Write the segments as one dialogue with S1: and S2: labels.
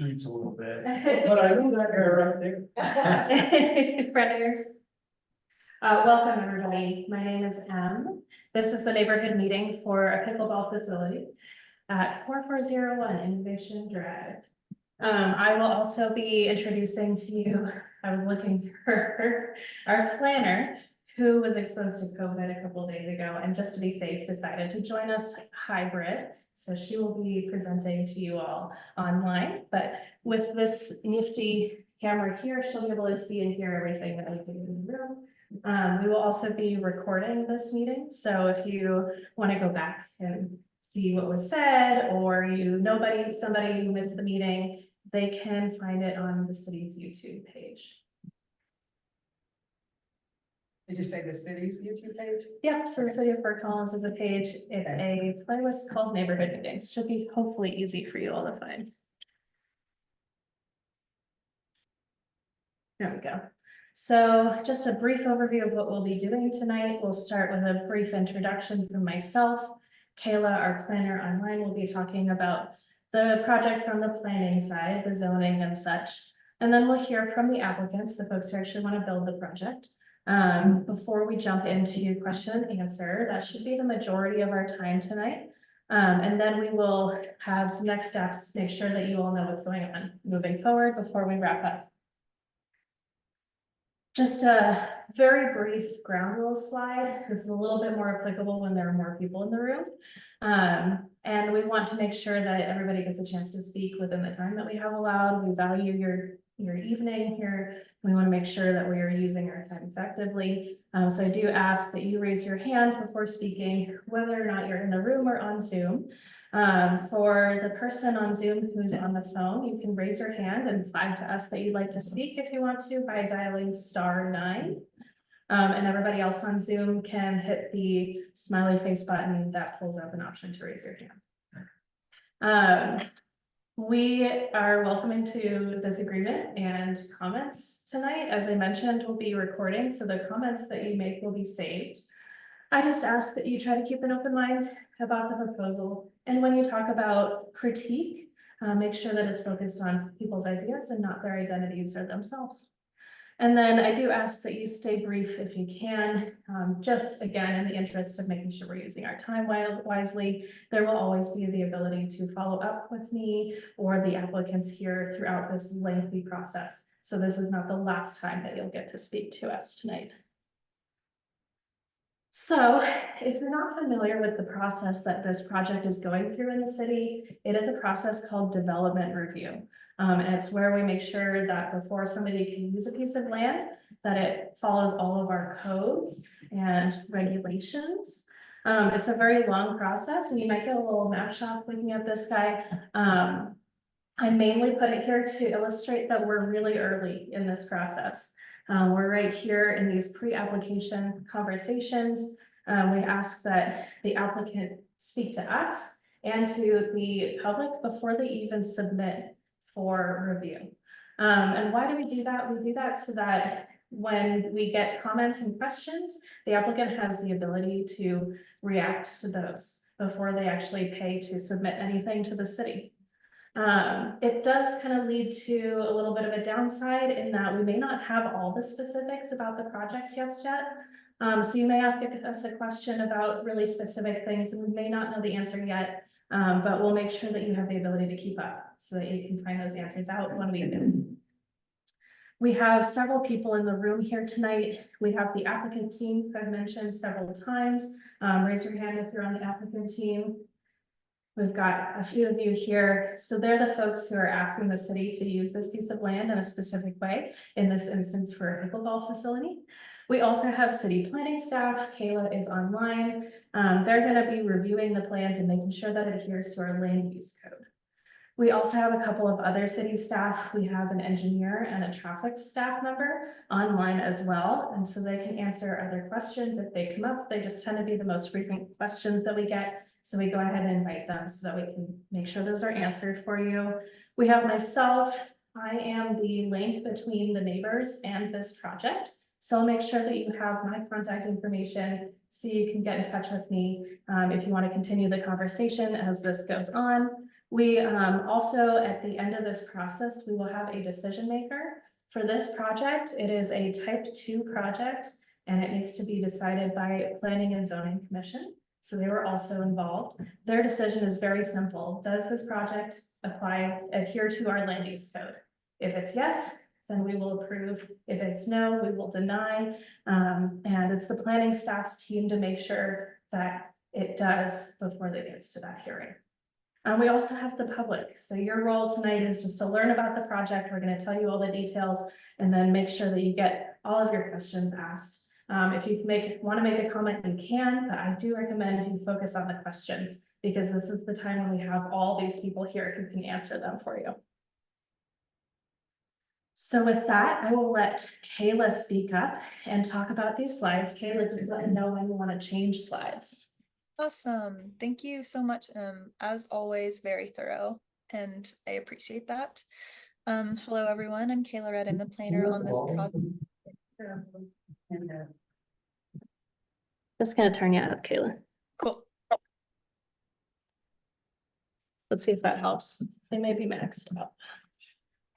S1: streets a little bit, but I know that guy right there.
S2: Friend of yours. Welcome, everybody. My name is Em. This is the neighborhood meeting for a pickleball facility at 4401 Innovation Drive. I will also be introducing to you, I was looking for our planner who was exposed to COVID a couple of days ago, and just to be safe, decided to join us hybrid. So she will be presenting to you all online, but with this nifty camera here, she'll be able to see and hear everything that we do in the room. We will also be recording this meeting, so if you want to go back and see what was said, or somebody who missed the meeting, they can find it on the city's YouTube page.
S3: Did you say the city's YouTube page?
S2: Yep, so the City of Fort Collins is a page. It's a playlist called Neighborhood Meetings. Should be hopefully easy for you all to find. There we go. So just a brief overview of what we'll be doing tonight. We'll start with a brief introduction from myself. Kayla, our planner online, will be talking about the project from the planning side, the zoning and such. And then we'll hear from the applicants, the folks who actually want to build the project. Before we jump into question and answer, that should be the majority of our time tonight. And then we will have some next steps, make sure that you all know what's going on moving forward before we wrap up. Just a very brief ground rules slide. This is a little bit more applicable when there are more people in the room. And we want to make sure that everybody gets a chance to speak within the time that we have allowed. We value your evening here. We want to make sure that we are using our time effectively. So I do ask that you raise your hand before speaking, whether or not you're in the room or on Zoom. For the person on Zoom who's on the phone, you can raise your hand and flag to us that you'd like to speak if you want to by dialing *9. And everybody else on Zoom can hit the smiley face button that pulls up an option to raise your hand. We are welcoming to disagreement and comments tonight. As I mentioned, we'll be recording, so the comments that you make will be saved. I just ask that you try to keep an open mind about the proposal. And when you talk about critique, make sure that it's focused on people's ideas and not their identities or themselves. And then I do ask that you stay brief if you can, just again, in the interest of making sure we're using our time wisely. There will always be the ability to follow up with me or the applicants here throughout this lengthy process. So this is not the last time that you'll get to speak to us tonight. So if you're not familiar with the process that this project is going through in the city, it is a process called development review. And it's where we make sure that before somebody can use a piece of land, that it follows all of our codes and regulations. It's a very long process, and you might get a little map shop looking at this guy. I mainly put it here to illustrate that we're really early in this process. We're right here in these pre-application conversations. We ask that the applicant speak to us and to the public before they even submit for review. And why do we do that? We do that so that when we get comments and questions, the applicant has the ability to react to those before they actually pay to submit anything to the city. It does kind of lead to a little bit of a downside in that we may not have all the specifics about the project just yet. So you may ask us a question about really specific things and we may not know the answer yet, but we'll make sure that you have the ability to keep up so that you can find those answers out when we do. We have several people in the room here tonight. We have the applicant team, who I've mentioned several times. Raise your hand if you're on the applicant team. We've got a few of you here. So they're the folks who are asking the city to use this piece of land in a specific way, in this instance for a pickleball facility. We also have city planning staff. Kayla is online. They're going to be reviewing the plans and making sure that it adheres to our land use code. We also have a couple of other city staff. We have an engineer and a traffic staff member online as well. And so they can answer other questions if they come up. They just tend to be the most frequent questions that we get. So we go ahead and invite them so that we can make sure those are answered for you. We have myself. I am the link between the neighbors and this project. So I'll make sure that you have my contact information so you can get in touch with me if you want to continue the conversation as this goes on. We also, at the end of this process, we will have a decision maker. For this project, it is a type 2 project, and it needs to be decided by Planning and Zoning Commission. So they were also involved. Their decision is very simple. Does this project adhere to our land use code? If it's yes, then we will approve. If it's no, we will deny. And it's the planning staff's team to make sure that it does before it gets to that hearing. We also have the public. So your role tonight is just to learn about the project. We're going to tell you all the details and then make sure that you get all of your questions asked. If you want to make a comment, you can, but I do recommend you focus on the questions because this is the time when we have all these people here who can answer them for you. So with that, I will let Kayla speak up and talk about these slides. Kayla, just let me know when you want to change slides.
S4: Awesome. Thank you so much. As always, very thorough, and I appreciate that. Hello, everyone. I'm Kayla Red. I'm the planner on this project.
S2: Just gonna turn you up, Kayla.
S4: Cool.
S2: Let's see if that helps. They may be maxed out.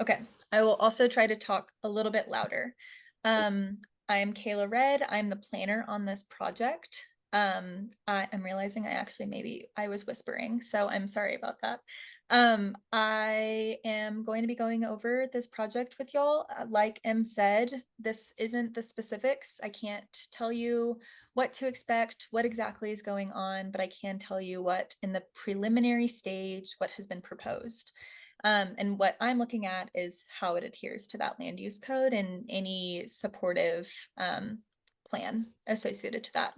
S4: Okay. I will also try to talk a little bit louder. I'm Kayla Red. I'm the planner on this project. I'm realizing I was whispering, so I'm sorry about that. I am going to be going over this project with y'all. Like Em said, this isn't the specifics. I can't tell you what to expect, what exactly is going on, but I can tell you what in the preliminary stage, what has been proposed. And what I'm looking at is how it adheres to that land use code and any supportive plan associated to that.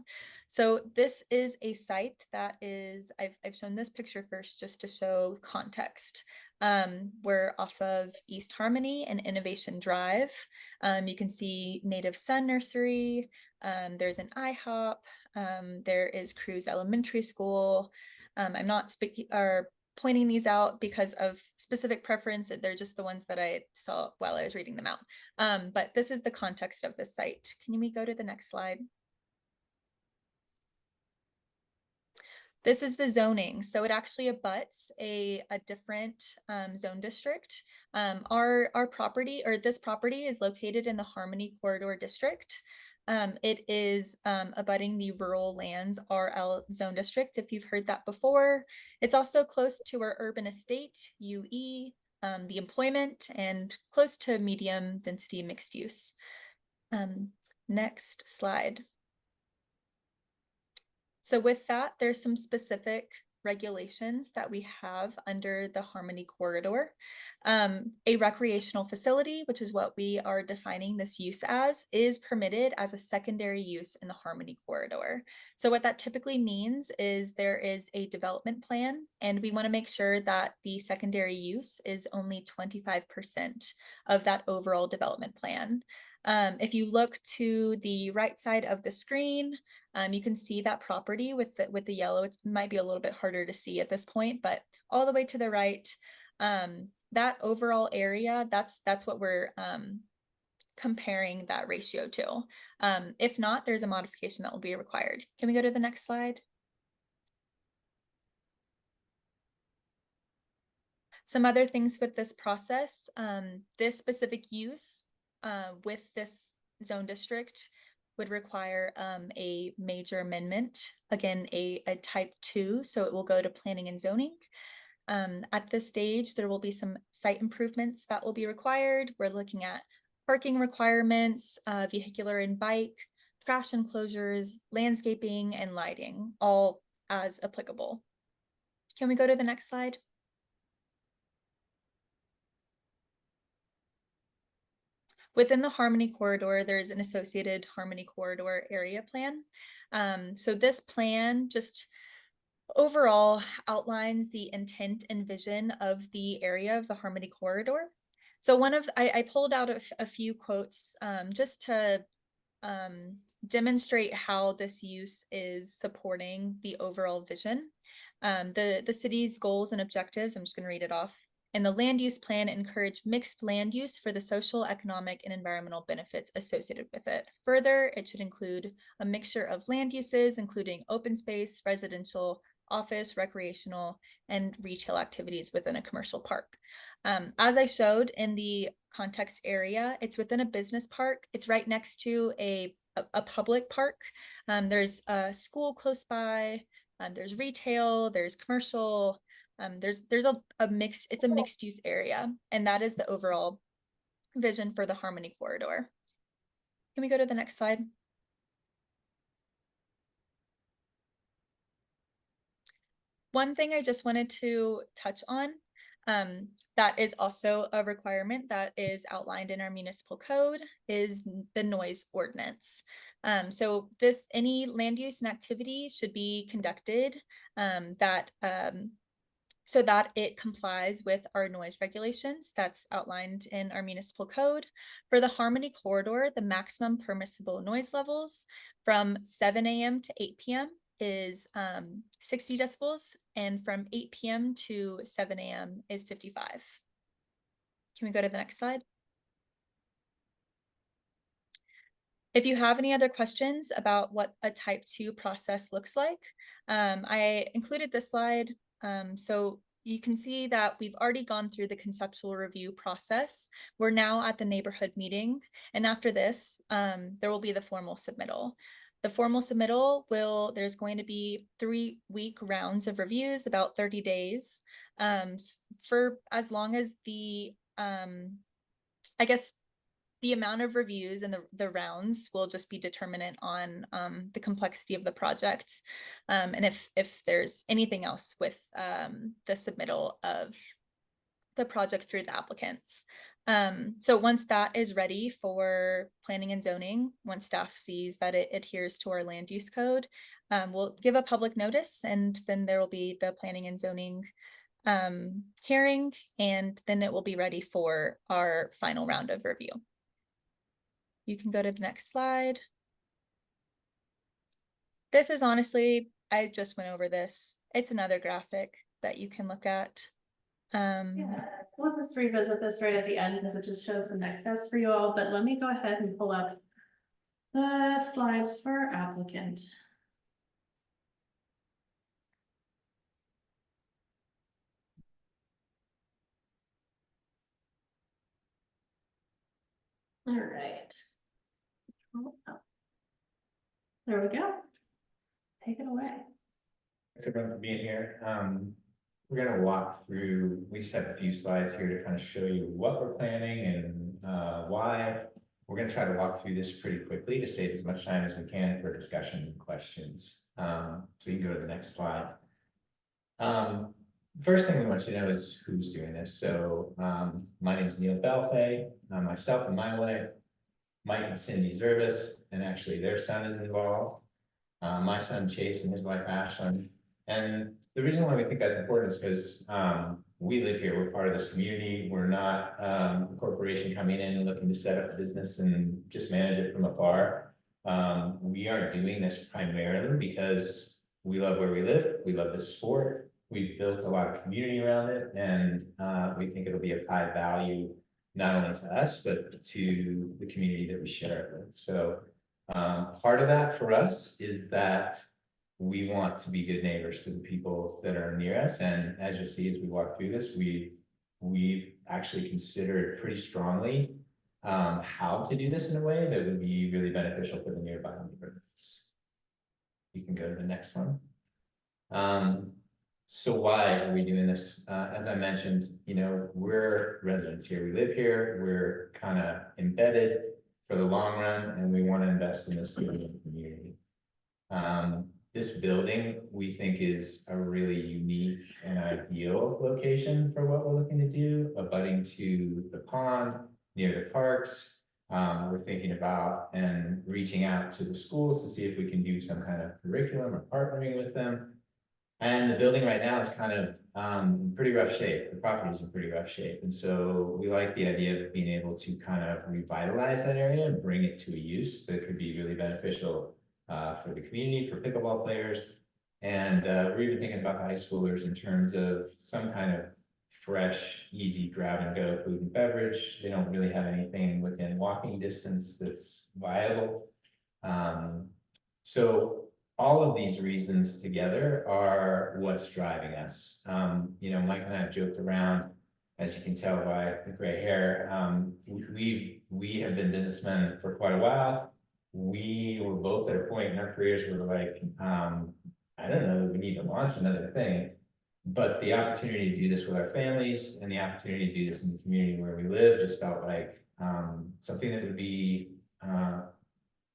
S4: So this is a site that is, I've shown this picture first just to show context. We're off of East Harmony and Innovation Drive. You can see Native Sun Nursery. There's an IHOP. There is Cruz Elementary School. I'm not speaking or pointing these out because of specific preference. They're just the ones that I saw while I was reading them out. But this is the context of this site. Can we go to the next slide? This is the zoning. So it actually abuts a different zone district. Our property, or this property, is located in the Harmony Corridor District. It is abutting the Rural Lands RL Zone District, if you've heard that before. It's also close to our urban estate, UE, the employment, and close to medium density mixed use. Next slide. So with that, there's some specific regulations that we have under the Harmony Corridor. A recreational facility, which is what we are defining this use as, is permitted as a secondary use in the Harmony Corridor. So what that typically means is there is a development plan, and we want to make sure that the secondary use is only 25% of that overall development plan. If you look to the right side of the screen, you can see that property with the yellow. It might be a little bit harder to see at this point, but all the way to the right, that overall area, that's what we're comparing that ratio to. If not, there's a modification that will be required. Can we go to the next slide? Some other things with this process, this specific use with this zone district would require a major amendment, again, a type 2, so it will go to planning and zoning. At this stage, there will be some site improvements that will be required. We're looking at parking requirements, vehicular and bike, trash enclosures, landscaping, and lighting, all as applicable. Can we go to the next slide? Within the Harmony Corridor, there's an associated Harmony Corridor area plan. So this plan just overall outlines the intent and vision of the area of the Harmony Corridor. So I pulled out a few quotes just to demonstrate how this use is supporting the overall vision. The city's goals and objectives, I'm just going to read it off. And the land use plan encourage mixed land use for the social, economic, and environmental benefits associated with it. Further, it should include a mixture of land uses, including open space, residential, office, recreational, and retail activities within a commercial park. As I showed in the context area, it's within a business park. It's right next to a public park. There's a school close by. There's retail, there's commercial, there's a mix, it's a mixed use area, and that is the overall vision for the Harmony Corridor. Can we go to the next slide? One thing I just wanted to touch on, that is also a requirement that is outlined in our municipal code, is the noise ordinance. So any land use and activity should be conducted so that it complies with our noise regulations that's outlined in our municipal code. For the Harmony Corridor, the maximum permissible noise levels from 7 a.m. to 8 p.m. is 60 decibels, and from 8 p.m. to 7 a.m. is 55. Can we go to the next slide? If you have any other questions about what a type 2 process looks like, I included this slide. So you can see that we've already gone through the conceptual review process. We're now at the neighborhood meeting. And after this, there will be the formal submittal. The formal submittal there's going to be 3-week rounds of reviews, about 30 days, for as long as I guess the amount of reviews and the rounds will just be determinant on the complexity of the project, and if there's anything else with the submittal of the project through the applicants. So once that is ready for planning and zoning, once staff sees that it adheres to our land use code, we'll give a public notice, and then there will be the planning and zoning hearing, and then it will be ready for our final round of review. You can go to the next slide. This is honestly, I just went over this. It's another graphic that you can look at.
S2: Yeah, we'll just revisit this right at the end because it just shows the next steps for you all, but let me go ahead and pull up the slides for applicant. All right. There we go. Take it away.
S5: Thanks everyone for being here. We're gonna walk through, we just have a few slides here to kind of show you what we're planning and why. We're gonna try to walk through this pretty quickly to save as much time as we can for discussion and questions. So you can go to the next slide. First thing we want you to know is who's doing this. So my name is Neil Belfay, myself and my wife, Mike and Cindy Zervis, and actually their son is involved. My son Chase and his wife Ashlyn. And the reason why we think that's important is because we live here, we're part of this community. We're not a corporation coming in and looking to set up a business and just manage it from afar. We are doing this primarily because we love where we live, we love this sport, we've built a lot of community around it, and we think it'll be of high value, not only to us, but to the community that we share it with. So part of that for us is that we want to be good neighbors to the people that are near us. And as you'll see, as we walk through this, we've actually considered pretty strongly how to do this in a way that would be really beneficial for the nearby neighborhoods. You can go to the next one. So why are we doing this? As I mentioned, we're residents here. We live here. We're kind of embedded for the long run, and we want to invest in the city and community. This building, we think, is a really unique and ideal location for what we're looking to do, abutting to the pond, near the parks. We're thinking about and reaching out to the schools to see if we can do some kind of curriculum or partnering with them. And the building right now is kind of in pretty rough shape. The property is in pretty rough shape. And so we like the idea of being able to kind of revitalize that area and bring it to a use that could be really beneficial for the community, for pickleball players. And we're even thinking about high schoolers in terms of some kind of fresh, easy grab and go food and beverage. They don't really have anything within walking distance that's viable. So all of these reasons together are what's driving us. Mike and I have joked around, as you can tell by the gray hair. We have been businessmen for quite a while. We were both at a point in our careers where we're like, I don't know that we need to launch another thing. But the opportunity to do this with our families and the opportunity to do this in the community where we live just felt like something that would be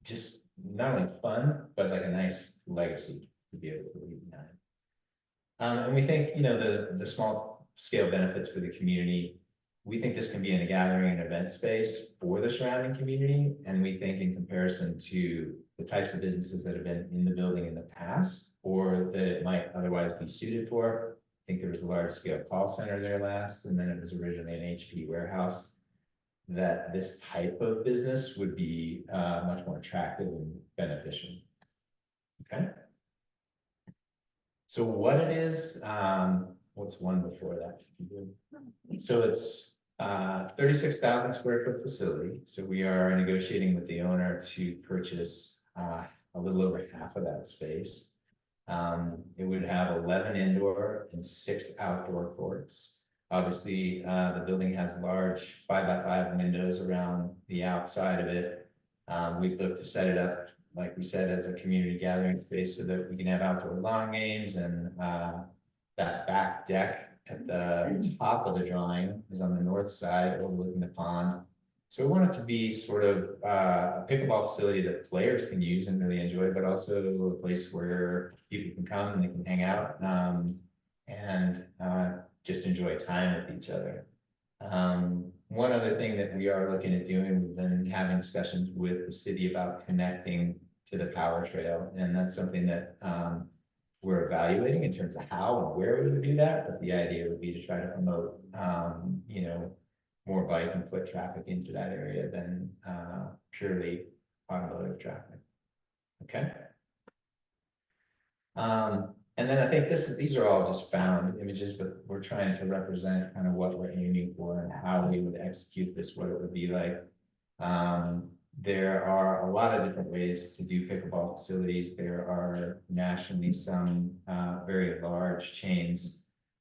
S5: just not only fun, but like a nice legacy to be able to leave behind. And we think, the small scale benefits for the community, we think this can be in a gathering and event space for the surrounding community. And we think in comparison to the types of businesses that have been in the building in the past, or that it might otherwise be suited for. I think there was a large scale call center there last, and then it was originally an HP warehouse, that this type of business would be much more attractive and beneficial. Okay. So what it is, what's one before that? So it's 36,000 square foot facility. So we are negotiating with the owner to purchase a little over half of that space. It would have 11 indoor and 6 outdoor courts. Obviously, the building has large 5x5 windows around the outside of it. We'd look to set it up, like we said, as a community gathering space so that we can have outdoor lawn games, and that back deck at the top of the drawing is on the north side overlooking the pond. So we want it to be sort of a pickleball facility that players can use and really enjoy, but also a place where people can come and they can hang out and just enjoy time with each other. One other thing that we are looking at doing, we've been having discussions with the city about connecting to the power trail, and that's something that we're evaluating in terms of how and where we would do that. But the idea would be to try to promote, more bike and foot traffic into that area than purely automotive traffic. Okay. And then I think these are all just found images, but we're trying to represent kind of what we're aiming for and how we would execute this, what it would be like. There are a lot of different ways to do pickleball facilities. There are nationally some very large chains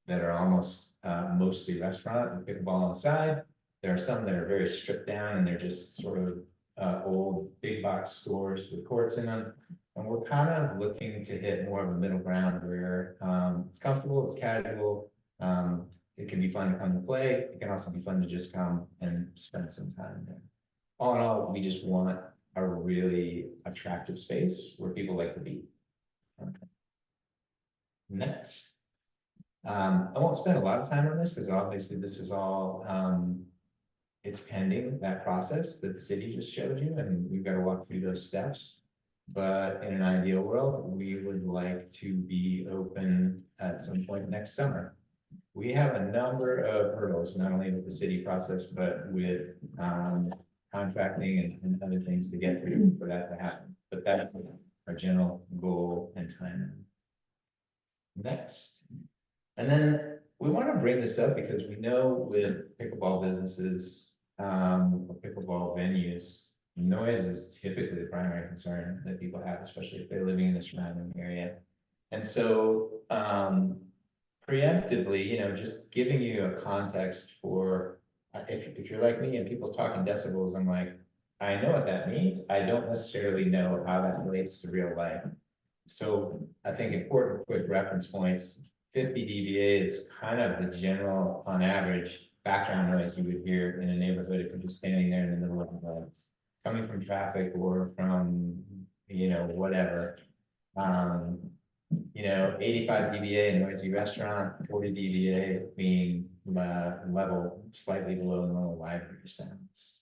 S5: that are almost mostly restaurant with pickleball on the side. There are some that are very stripped down and they're just sort of old big box stores with courts in them. And we're kind of looking to hit more of a middle ground where it's comfortable, it's casual, it can be fun to come to play. It can also be fun to just come and spend some time there. All in all, we just want a really attractive space where people like to be. Okay. Next. I won't spend a lot of time on this because obviously this is all, it's pending that process that the city just showed you, and we've got to walk through those steps. But in an ideal world, we would like to be open at some point next summer. We have a number of hurdles, not only with the city process, but with contracting and other things to get through for that to happen. But that's our general goal and timeline. Next. And then we want to bring this up because we know with pickleball businesses, or pickleball venues, noise is typically the primary concern that people have, especially if they're living in the surrounding area. And so preemptively, just giving you a context for if you're like me and people talking decibels, I'm like, I know what that means. I don't necessarily know how that relates to real life. So I think important quick reference points, 50 dBA is kind of the general, on average, background noise you would hear in a neighborhood if you're just standing there in the middle of the night, coming from traffic or from, whatever. 85 dBA in noisy restaurant, 40 dBA being level slightly below normal library sounds.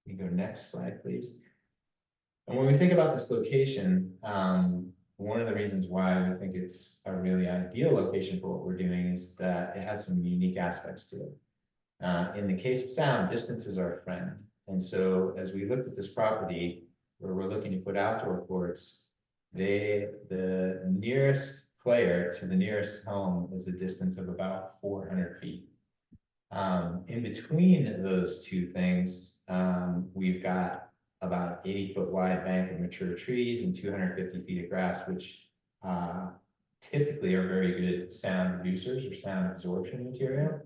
S5: You go next slide, please. And when we think about this location, one of the reasons why we think it's a really ideal location for what we're doing is that it has some unique aspects to it. In the case of sound, distance is our friend. And so as we looked at this property where we're looking to put outdoor courts, the nearest player to the nearest home is a distance of about 400 feet. In between those two things, we've got about 80-foot wide bank of mature trees and 250 feet of grass, which typically are very good sound reducers or sound absorption material.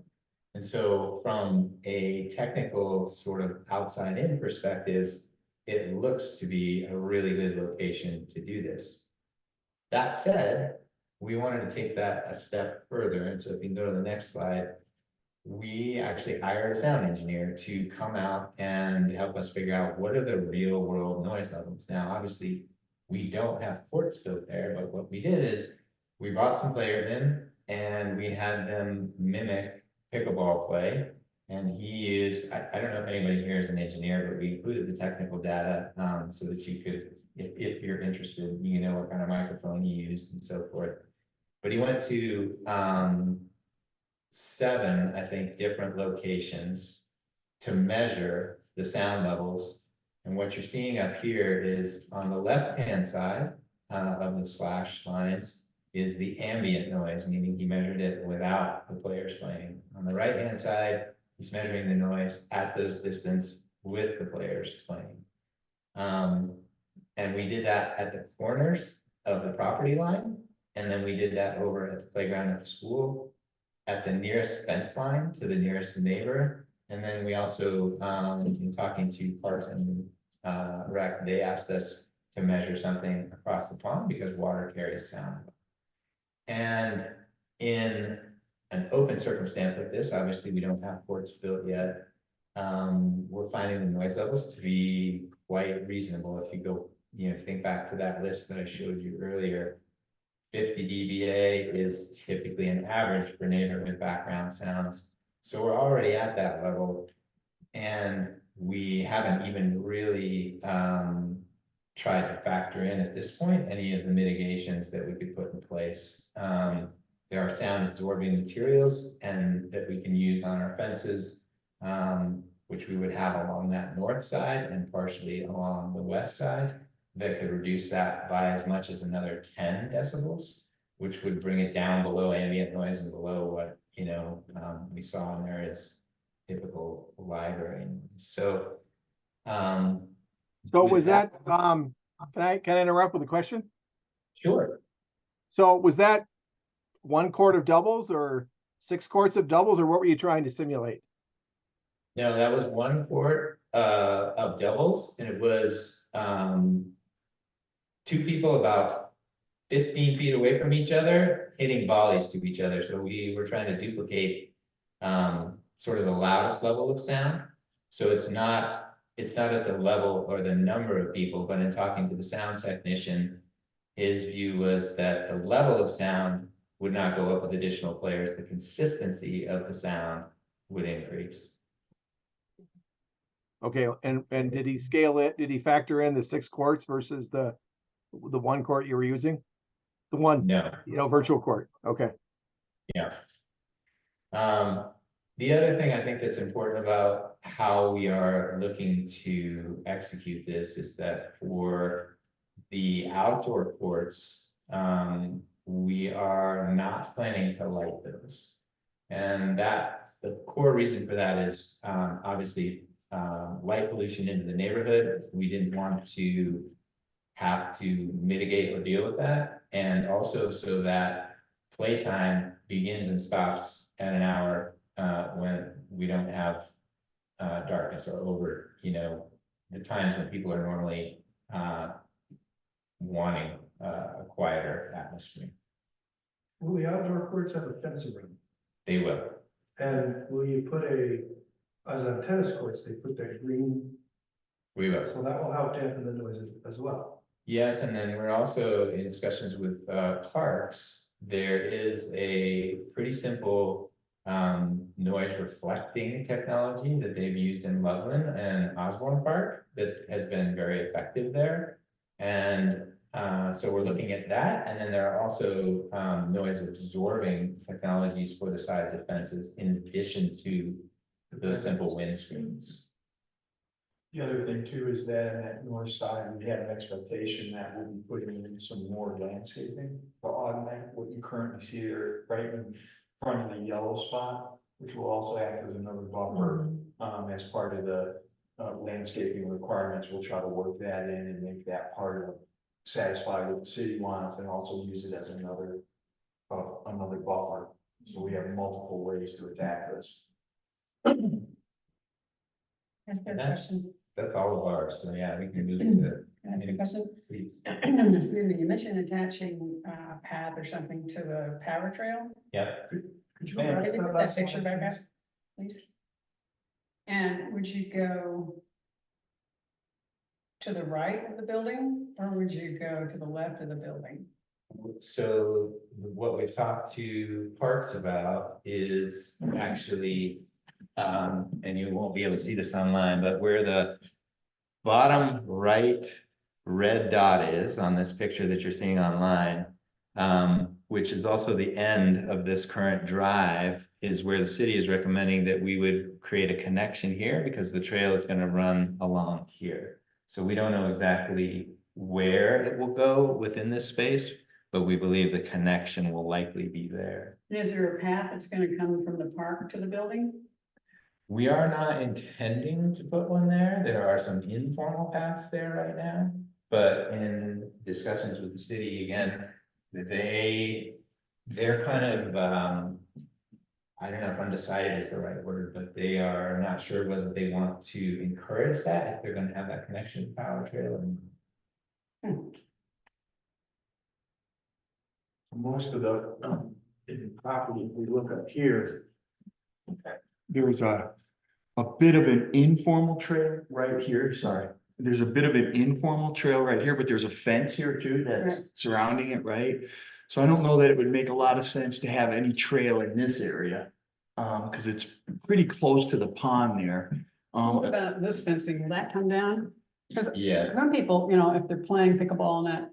S5: And so from a technical sort of outside in perspective, it looks to be a really good location to do this. That said, we wanted to take that a step further. And so if you can go to the next slide, we actually hired a sound engineer to come out and help us figure out what are the real world noise levels. Now, obviously, we don't have courts built there, but what we did is we brought some players in and we had them mimic pickleball play. And he used, I don't know if anybody here is an engineer, but we included the technical data so that you could, if you're interested, you know what kind of microphone he used and so forth. But he went to 7, I think, different locations to measure the sound levels. And what you're seeing up here is on the left-hand side of the slash lines is the ambient noise, meaning he measured it without the players playing. On the right-hand side, he's measuring the noise at those distance with the players playing. And we did that at the corners of the property line. And then we did that over at the playground at the school, at the nearest fence line to the nearest neighbor. And then we also, in talking to Parks and Rec, they asked us to measure something across the pond because water carries sound. And in an open circumstance like this, obviously we don't have courts built yet. We're finding the noise levels to be quite reasonable. If you go, think back to that list that I showed you earlier, 50 dBA is typically an average for neighborhood background sounds. So we're already at that level. And we haven't even really tried to factor in at this point any of the mitigations that we could put in place. There are sound absorbing materials and that we can use on our fences, which we would have along that north side and partially along the west side, that could reduce that by as much as another 10 decibels, which would bring it down below ambient noise and below what we saw in there as typical library. So
S6: So
S5: with
S6: was that, can I interrupt with a question?
S5: Sure.
S6: So was that 1 court of doubles or 6 courts of doubles, or what were you trying to simulate?
S5: No, that was 1 court of doubles, and it was 2 people about 15 feet away from each other hitting volleys to each other. So we were trying to duplicate sort of the loudest level of sound. So it's not at the level or the number of people, but in talking to the sound technician, his view was that the level of sound would not go up with additional players. The consistency of the sound would increase.
S6: Okay, and did he scale it? Did he factor in the 6 courts versus the 1 court you were using? The one,
S5: No.
S6: Virtual court. Okay.
S5: Yeah. The other thing I think that's important about how we are looking to execute this is that for the outdoor courts, we are not planning to light those. And the core reason for that is obviously light pollution into the neighborhood. We didn't want to have to mitigate or deal with that. And also so that playtime begins and stops at an hour when we don't have darkness or over, the times when people are normally wanting a quieter atmosphere.
S1: Will the outdoor courts have a fence around?
S5: They will.
S1: And will you put as on tennis courts, they put that green,
S5: We will.
S1: so that will help dampen the noise as well.
S5: Yes, and then we're also in discussions with parks. There is a pretty simple noise reflecting technology that they've used in Loveland and Osborne Park that has been very effective there. And so we're looking at that. And then there are also noise absorbing technologies for the sides of fences in addition to those simple windscreens.
S7: The other thing too is that on that north side, we have an expectation that we'll be putting in some more landscaping to augment what you currently see there, right in front of the yellow spot, which will also act as another buffer as part of the landscaping requirements, we'll try to work that in and make that part of satisfy what the city wants and also use it as another buffer. So we have multiple ways to attack this.
S5: And that's all of ours, so yeah, we can move to,
S3: Can I ask you a question?
S5: please.
S3: Excuse me, you mentioned attaching a path or something to the power trail.
S5: Yep,
S7: Could you
S3: Can you put that
S7: slide,
S3: picture back up,
S7: please?
S3: please? And would you go to the right of the building, or would you go to the left of the building?
S5: so what we've talked to Parks about is actually, and you won't be able to see this online, but where the bottom right red dot is on this picture that you're seeing online, which is also the end of this current drive, is where the city is recommending that we would create a connection here because the trail is gonna run along here. So we don't know exactly where it will go within this space, but we believe the connection will likely be there.
S3: And is there a path that's gonna come from the park to the building?
S5: We are not intending to put one there. There are some informal paths there right now. But in discussions with the city, again, they're kind of, I don't know if undecided is the right word, but they are not sure whether they want to encourage that, if they're gonna have that connection to Power Trail. And
S7: Most of the, property, if we look up here, there's a bit of an informal trail right here, sorry. There's a bit of an informal trail right here, but there's a fence here too that's
S3: Right.
S7: surrounding it, right? So I don't know that it would make a lot of sense to have any trail in this area. Cause it's pretty close to the pond there.
S3: What about this fencing, will that come down? Because
S5: yeah,
S3: some people, you know, if they're playing pickleball in that,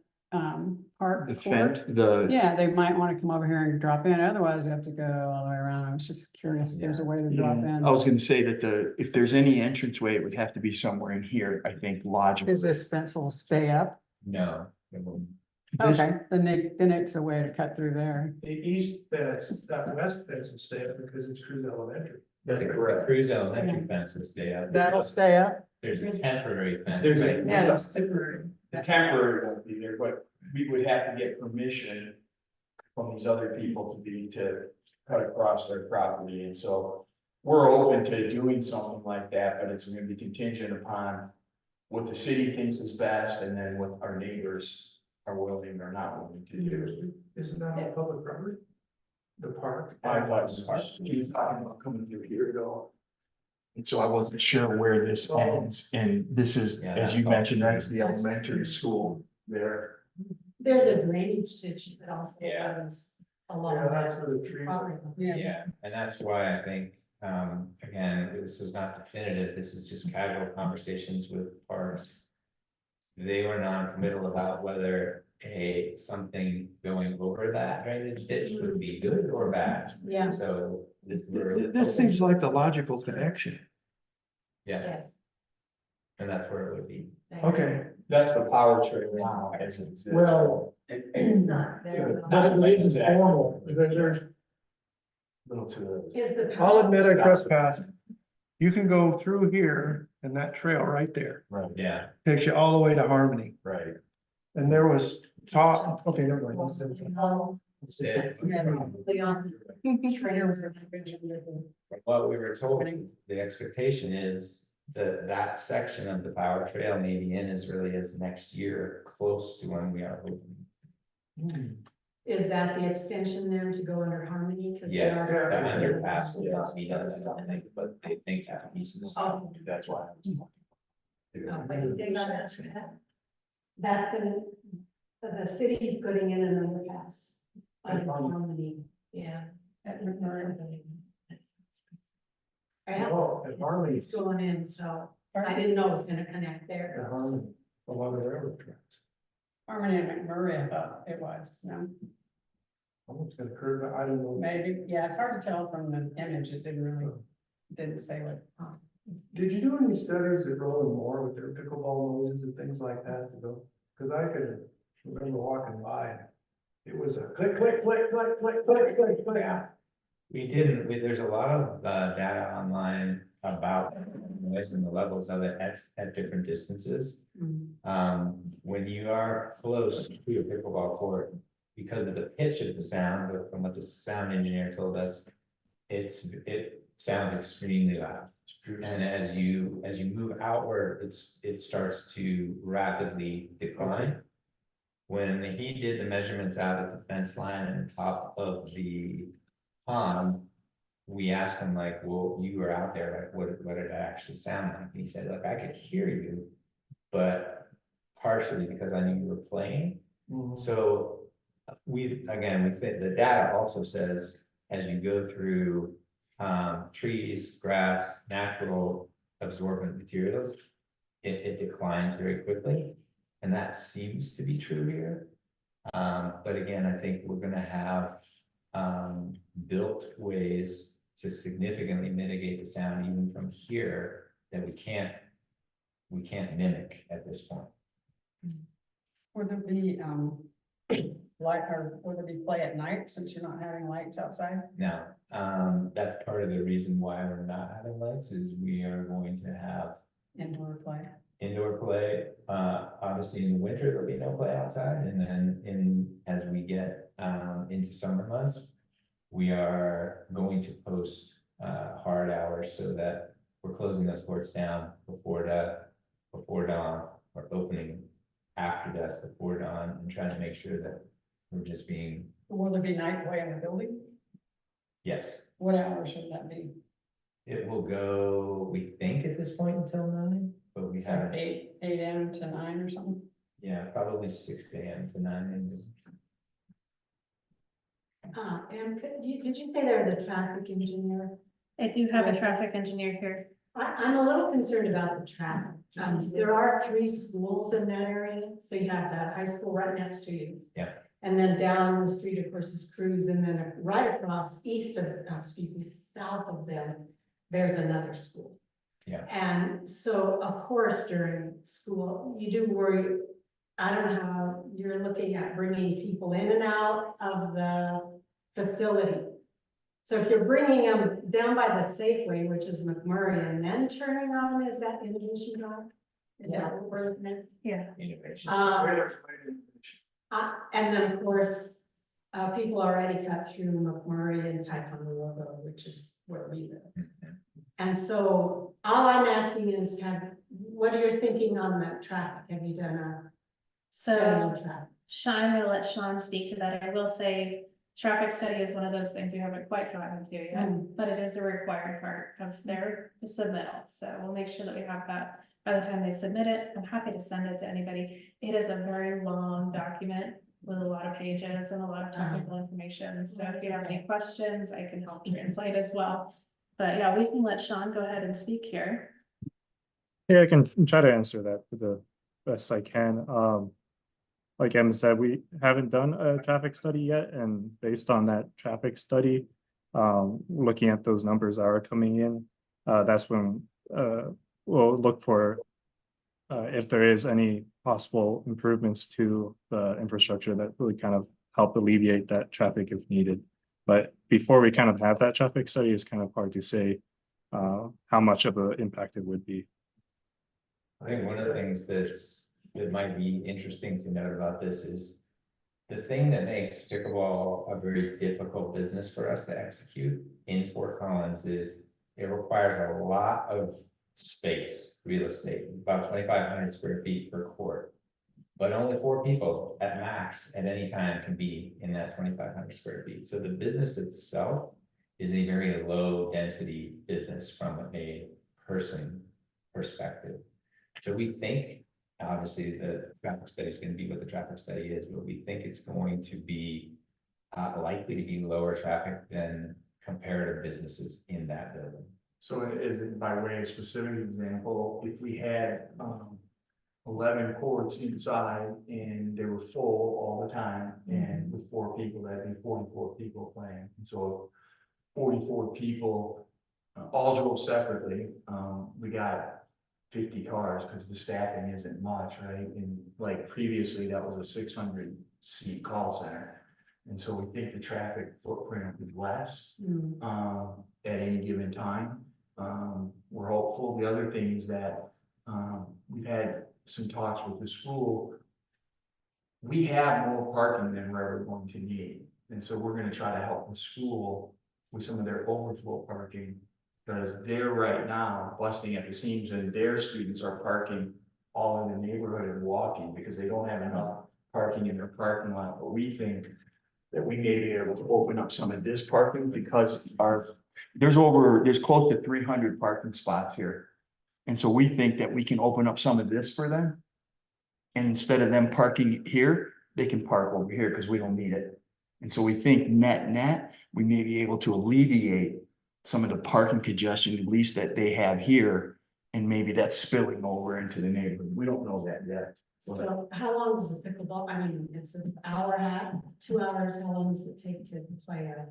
S3: park
S7: The
S3: court,
S7: fence, the,
S3: yeah, they might want to come over here and drop in, otherwise they have to go all the way around. I was just curious if there's a way to drop
S7: yeah,
S3: in.
S7: I was gonna say that if there's any entranceway, it would have to be somewhere in here, I think logically.
S3: Is this fence will stay up?
S5: no. It won't.
S7: This-
S3: Okay, then it's a way to cut through there.
S1: The east fence, that west fence will stay up because it's Cruz Elementary.
S7: That's
S5: The
S7: correct.
S5: Cruise Elementary fence will stay up.
S3: That'll stay up?
S5: There's a temporary fence.
S7: There's a-
S5: right
S3: Yeah,
S5: now.
S3: that's temporary.
S7: The temporary won't be there, but we would have to get permission from these other people to cut across their property, and so we're open to doing something like that, but it's gonna be contingent upon what the city thinks is best, and then what our neighbors are willing or not willing to do.
S1: Isn't that all public property? The park?
S7: I thought she was talking about coming through here though. And so I wasn't sure where this ends, and this is,
S5: Yeah,
S7: as you
S5: that's
S7: mentioned,
S5: all.
S7: that's the elementary school there.
S8: There's a drainage ditch that also
S5: Yeah.
S8: runs along.
S1: Yeah, that's
S8: that
S1: where the trees are.
S8: property line.
S5: Yeah, and that's why I think, again, this is not definitive, this is just casual conversations with parks. They were non-committal about whether something going over that drainage ditch would be good or bad.
S8: Yeah.
S5: So
S7: This seems like the logical connection.
S5: Yes, and that's where it would be.
S7: Okay, that's the power trail now, as it exists.
S1: Well,
S8: It's not there.
S1: but it is informal, because there's,
S7: Little too.
S8: Is the.
S1: I'll admit I trespassed. You can go through here and that trail right there
S7: Right,
S5: Yeah,
S1: takes you all the way to Harmony.
S7: right.
S1: And there was talk, okay, never mind.
S5: yeah. From what we were told, the expectation is that that section of the power trail may be in as early as next year, close to when we are opening.
S8: Is that the extension then to go under Harmony? 'Cause they
S5: Yes,
S8: are-
S5: that underpass will not be done, I don't think, but they think that piece is.
S8: Oh.
S7: That's why. I was
S8: Oh, but you think that's the city's putting in an underpass under Harmony. Yeah.
S3: At McMurray.
S1: Oh, at Harmony.
S8: It's going in, so I didn't know it was gonna connect
S1: At
S8: there.
S1: Harmony, along the railroad tracks.
S3: Harmony and McMurray, I thought it was, no,
S1: Almost gonna curve, I don't know.
S3: maybe, yeah, it's hard to tell from the image, it didn't say what.
S1: Did you do any studies at Rolling Moore with their pickleball noises and things like that to go? Cause I could remember walking by, and it was a click, click, click, click, click, click, click, click.
S5: We didn't, there's a lot of data online about noise and the levels of it at different distances.
S8: Mm.
S5: When you are close to a pickleball court, because of the pitch of the sound, but from what the sound engineer told us, it sounds extremely loud. And as you move outward, it starts to rapidly decline. When he did the measurements out at the fence line and top of the pond, we asked him like, well, you were out there, like, what did it actually sound like? And he said, look, I could hear you, but partially because I knew you were playing. So we think the data also says, as you go through trees, grass, natural absorbent materials, it declines very quickly. And that seems to be true here. But again, I think we're gonna have built ways to significantly mitigate the sound even from here that we can't mimic at this point.
S3: Would there be, light, or would there be play at night since you're not having lights outside?
S5: Now, that's part of the reason why we're not having lights is we are going to have
S3: Indoor play?
S5: indoor play. Obviously in the winter, there'll be no play outside. And then as we get into summer months, we are going to post hard hours so that we're closing those courts down before dawn, or opening after dusk before dawn, and trying to make sure that we're just being,
S3: Will there be night play in the building?
S5: yes,
S3: What hours should that be?
S5: it will go, we think at this point until 9, but we
S3: So
S5: have,
S3: 8 AM to 9 or something?
S5: yeah, probably 6 AM to 9 AM.
S8: And did you say there was a traffic engineer?
S2: I do have a traffic engineer here.
S8: I'm a little concerned about the traffic. There are 3 schools in that area, so you have the high school right next to you.
S5: Yeah.
S8: And then down the street, of course, is Cruz, and then right across south of them, there's another school.
S5: Yeah.
S8: And so, of course, during school, you do worry, I don't know how you're looking at bringing people in and out of the facility. So if you're bringing them down by the Safeway, which is McMurray, and then turning on, is that Innovation Drive? Is that what we're looking at?
S2: Yeah.
S5: Innovation.
S8: And then, of course, people already cut through McMurray and Ticonderoga, which is where we live.
S5: Mhm.
S8: And so all I'm asking is, what are you thinking on that traffic? Have you done a study on
S2: So
S8: traffic?
S2: I'm gonna let Sean speak to that. I will say, traffic study is one of those things we haven't quite gotten to yet, but it is a required part of their submittal. So we'll make sure that we have that by the time they submit it. I'm happy to send it to anybody. It is a very long document with a lot of pages and a lot of technical information. So if you have any questions, I can help translate as well. But yeah, we can let Sean go ahead and speak here.
S9: Yeah, I can try to answer that to the best I can. Like Em said, we haven't done a traffic study yet, and based on that traffic study, looking at those numbers that are coming in, that's when we'll look for if there is any possible improvements to the infrastructure that would kind of help alleviate that traffic if needed. But before we kind of have that traffic study, it's kind of hard to say how much of an impact it would be.
S5: I think one of the things that might be interesting to note about this is the thing that makes pickleball a very difficult business for us to execute in Fort Collins is it requires a lot of space, real estate, about 2,500 square feet per court. But only 4 people at max at any time can be in that 2,500 square feet. So the business itself is a very low density business from a person perspective. So we think, obviously, the traffic study is going to be what the traffic study is, but we think it's going to be likely to be lower traffic than comparative businesses in that building.
S7: So is it by way of specific example, if we had 11 courts inside and they were full all the time, and with 4 people, that'd be 44 people playing. And so 44 people, all drove separately. We got 50 cars because the staffing isn't much, right? And like previously, that was a 600 seat call center. And so we think the traffic footprint is less at any given time. we're hopeful. The other thing is that, we've had some talks with the school. We have more parking than we're ever going to need, and so we're gonna try to help the school with some of their overflow parking. Because they're right now busting at the seams, and their students are parking all in the neighborhood and walking because they don't have enough parking in their parking lot. But we think that we may be able to open up some of this parking because there's close to 300 parking spots here. And so we think that we can open up some of this for them. And instead of them parking here, they can park over here because we don't need it. And so we think net, we may be able to alleviate some of the parking congestion, at least that they have here. And maybe that's spilling over into the neighborhood. We don't know that yet.
S8: So how long does the pickleball, I mean, it's an hour and a half, 2 hours, how long does it take to play a?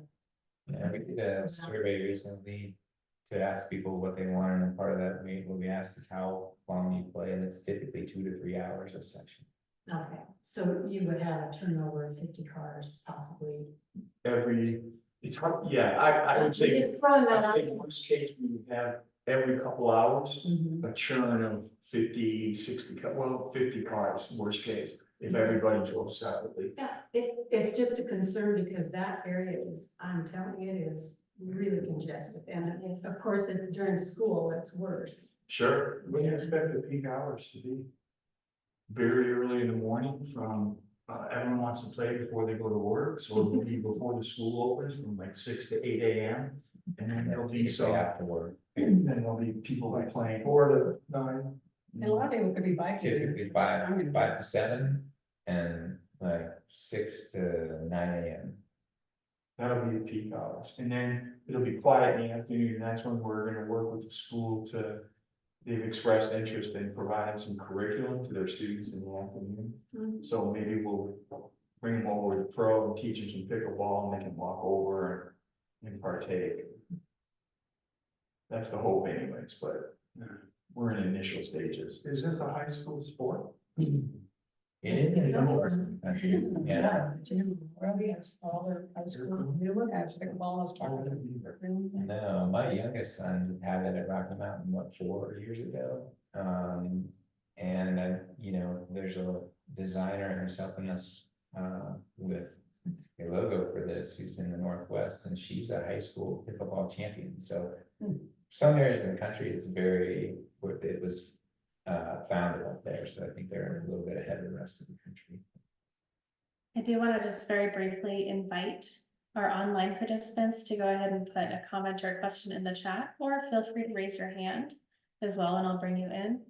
S5: Yeah, we did a survey recently to ask people what they want, and part of that, what we asked is how long you play, and it's typically 2 to 3 hours a session.
S8: Okay, so you would have a turnover of 50 cars possibly.
S7: It's hard, yeah, I would say,
S8: Just throwing
S7: I'd
S8: that out.
S7: say worst case, we would have every couple hours,
S8: Mhm.
S7: a churn of 50, 60, 50 cars, worst case, if everybody drove separately.
S8: Yeah, it's just a concern because that area is, I'm telling you, it is really congested. And of course, during school, it's worse.
S7: Sure,
S1: What do you expect the peak hours to be?
S7: very early in the morning from, everyone wants to play before they go to work, so it'll be before the school opens from like 6 to 8 AM. And then there'll be some,
S5: After work,
S7: then there'll be people like playing.
S1: 4 to 9?
S3: And a lot of people could be biking.
S5: typically 5 to 7, and like 6 to 9 AM.
S7: That'll be the peak hours, and then it'll be quiet in the afternoon, and that's when we're gonna work with the school they've expressed interest in providing some curriculum to their students in the afternoon.
S8: Mhm.
S7: So maybe we'll bring them over to pro and teach them some pickleball, and they can walk over and partake. That's the hope anyways, but we're in initial stages.
S1: Is this a high school sport?
S5: It is in some parts of the country, yeah.
S3: Well, yes, all their high school, they would have pickleball as part of it.
S5: No, my youngest son had it at Rocky Mountain, 4 years ago? And you know, there's a designer who's helping us, with a logo for this, who's in the Northwest, and she's a high school pickleball champion, so. Some areas in the country, it was, founded up there, so I think they're a little bit ahead of the rest of the country.
S2: I do want to just very briefly invite our online participants to go ahead and put a comment or a question in the chat, or feel free to raise your hand as well, and I'll bring you in.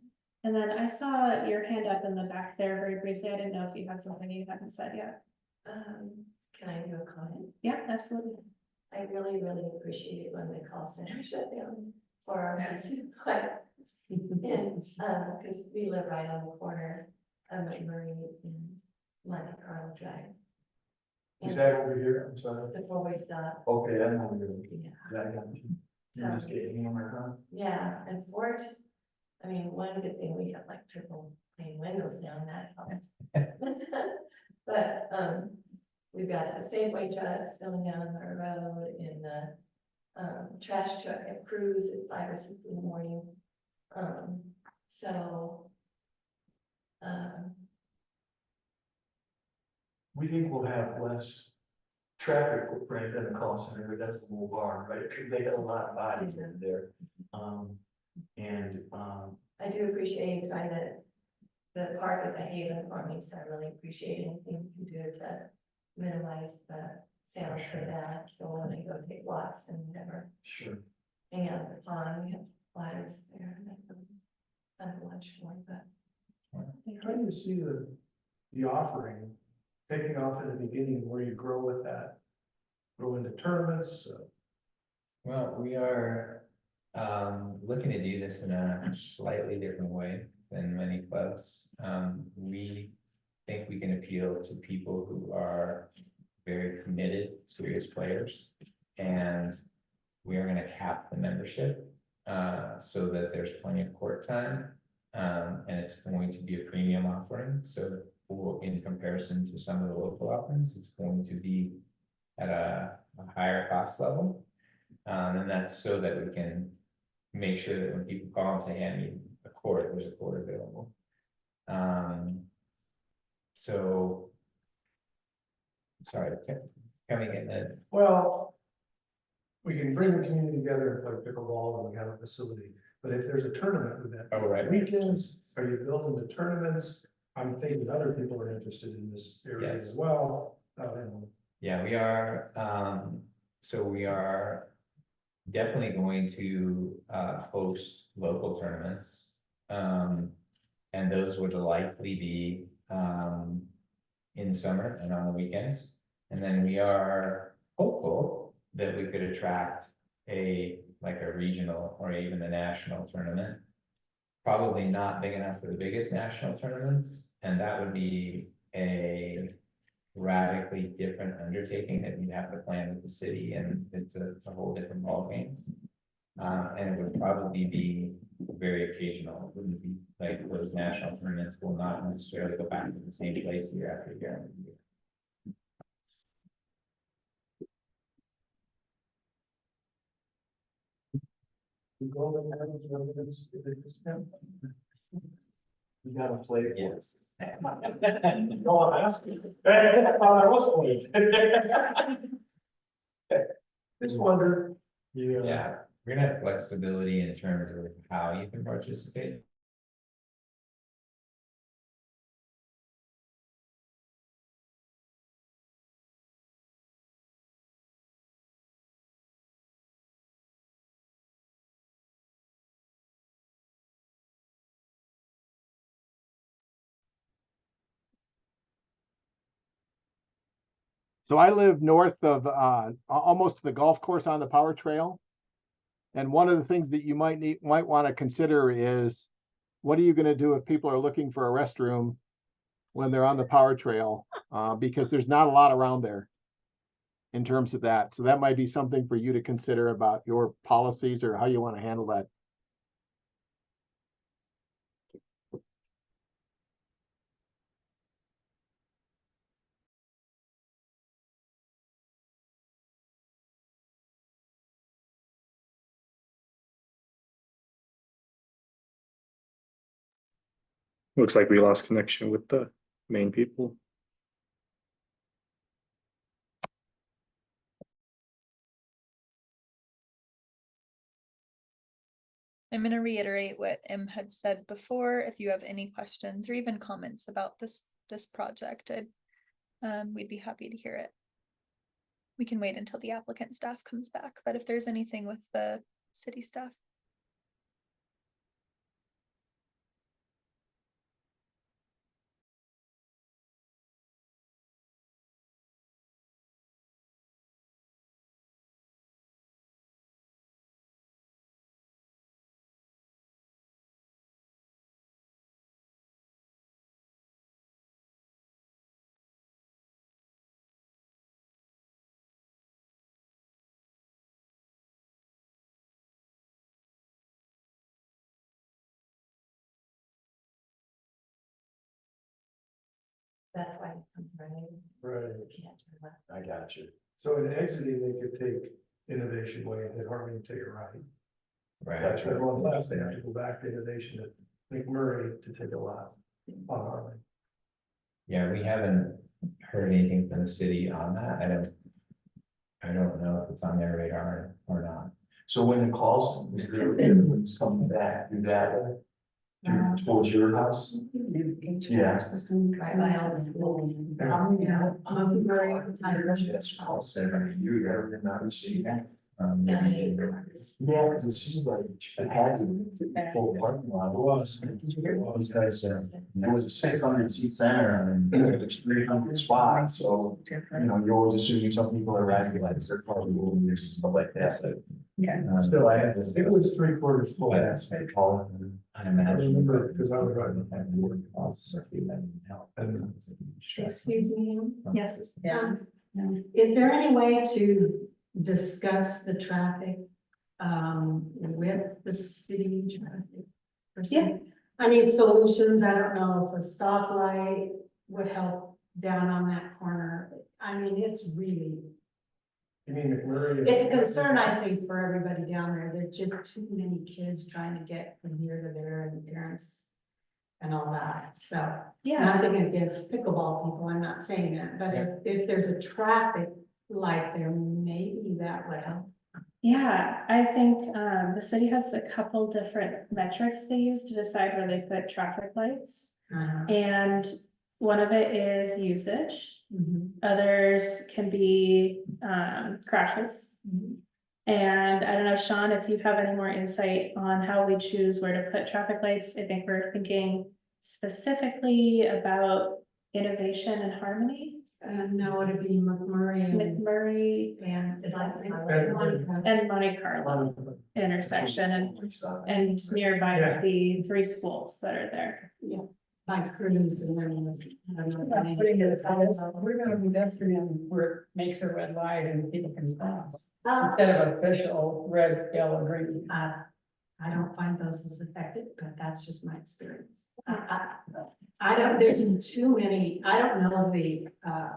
S2: And then I saw your hand up in the back there very briefly. I didn't know if you had something you hadn't said yet.
S10: Can I do a comment?
S2: Yeah, absolutely.
S10: I really, really appreciate it when the call center shut down for our resident, but, and, cause we live right on the corner of McMurray and Monte Carlo Drive.
S7: Is
S10: And
S7: that over here? I'm sorry.
S10: the four-way stop,
S7: Okay, I'm not really.
S10: yeah,
S7: Yeah, I got you. You just get hammered, huh?
S10: yeah, and Fort, I mean, one good thing, we have like triple pane windows down that helps. But, we've got a Safeway trucks going down our road, and the, trash truck at Cruise at 5 or 6 in the morning. So,
S7: We think we'll have less traffic footprint than the call center, but that's the little bar, right? Because they got a lot of bodies in there.
S10: I do appreciate you trying to, the park is a haven for me, so I really appreciate anything you can do to minimize the sound for that. So when I go take walks and whatever,
S7: Sure.
S10: hang out at the pond, we have ladders there, and I have lunch for, but
S1: How do you see the offering taking off in the beginning, where you grow with that? Grow into tournaments?
S5: Well, we are, looking to do this in a slightly different way than many clubs. We think we can appeal to people who are very committed, serious players, and we are gonna cap the membership, so that there's plenty of court time. And it's going to be a premium offering, so in comparison to some of the local offerings, it's going to be at a higher cost level. And that's so that we can make sure that when people call and say, hey, I need a court, there's a court available. So. Sorry, coming in then.
S1: Well, we can bring the community together and play pickleball and we have a facility, but if there's a tournament with that.
S5: Oh, right.
S1: Weekends, are you building the tournaments? I'm thinking other people are interested in this area
S5: Yes.
S1: as well.
S5: Yeah, we are, so we are definitely going to host local tournaments. And those would likely be in summer and on the weekends. And then we are hopeful that we could attract like a regional or even a national tournament. Probably not big enough for the biggest national tournaments, and that would be a radically different undertaking that you'd have to plan with the city, and it's a whole different ballgame. And it would probably be very occasional. It wouldn't be like those national tournaments will not necessarily go back to the same place year after year after year.
S7: You gotta play it.
S5: Yes.
S7: Go on, ask me. Hey, I thought I was playing.
S1: Just wonder.
S5: Yeah, we're gonna have flexibility in terms of how you can participate.
S6: So I live north of almost the golf course on the power trail. And one of the things that you might want to consider is, what are you going to do if people are looking for a restroom when they're on the power trail? Because there's not a lot around there in terms of that. So that might be something for you to consider about your policies or how you want to handle that.
S9: Looks like we lost connection with the main people.
S4: I'm going to reiterate what Em had said before. If you have any questions or even comments about this project, we'd be happy to hear it. We can wait until the applicant staff comes back, but if there's anything with the city staff.
S10: That's why it comes running.
S1: Right.
S10: It can't turn left.
S7: I got you.
S1: So in exiting, they could take Innovation Way and hit Harmony and take a right.
S5: Right.
S1: That's right. On the left, they have to go back to Innovation at McMurray to take a left on Harmony.
S5: Yeah, we haven't heard anything from the city on that. I don't know if it's on their radar or not.
S7: So when the calls, it's coming back, do that towards your house? Yeah.
S10: Right by all the schools.
S7: Yes, I'll send it to you, everything I receive.
S10: Yeah,
S7: Yeah, because it seems like it has a full parking lot. It was. Because there was a 600-seat center and there's 300 spots, so, you know, you're always assuming some people are riding like they're probably moving or stuff like that, but.
S3: Yeah.
S1: Still, it was 3/4 full.
S5: That's
S7: They call it.
S5: I
S1: I
S5: imagine.
S1: remember, because I was riding.
S8: Excuse me, yes.
S3: Yeah.
S8: Is there any way to discuss the traffic, with the city traffic? person? I mean, solutions, I don't know if a stoplight would help down on that corner. I mean, it's really,
S1: You mean McMurray?
S8: It's a concern, I think, for everybody down there. There's just too many kids trying to get from here to there and parents and all that, so.
S2: Yeah,
S8: Nothing against pickleball people, I'm not saying that, but if there's a traffic light there, maybe that would help.
S2: yeah, I think, the city has a couple different metrics they use to decide where they put traffic lights. And one of it is usage,
S8: Mhm.
S2: others can be, crashes. And I don't know, Sean, if you have any more insight on how we choose where to put traffic lights. I think we're thinking specifically about innovation and harmony.
S8: No, it'd be McMurray
S2: McMurray
S8: and.
S2: and Monte Carlo intersection and nearby
S1: Yeah.
S2: the 3 schools that are there.
S8: Like Cruz and then. I don't know.
S3: Yeah, putting it, we're gonna be pedestrian where it makes a red light and people can cross. Instead of official red, yellow, green.
S8: I don't find those as effective, but that's just my experience. I don't, there's too many, I don't know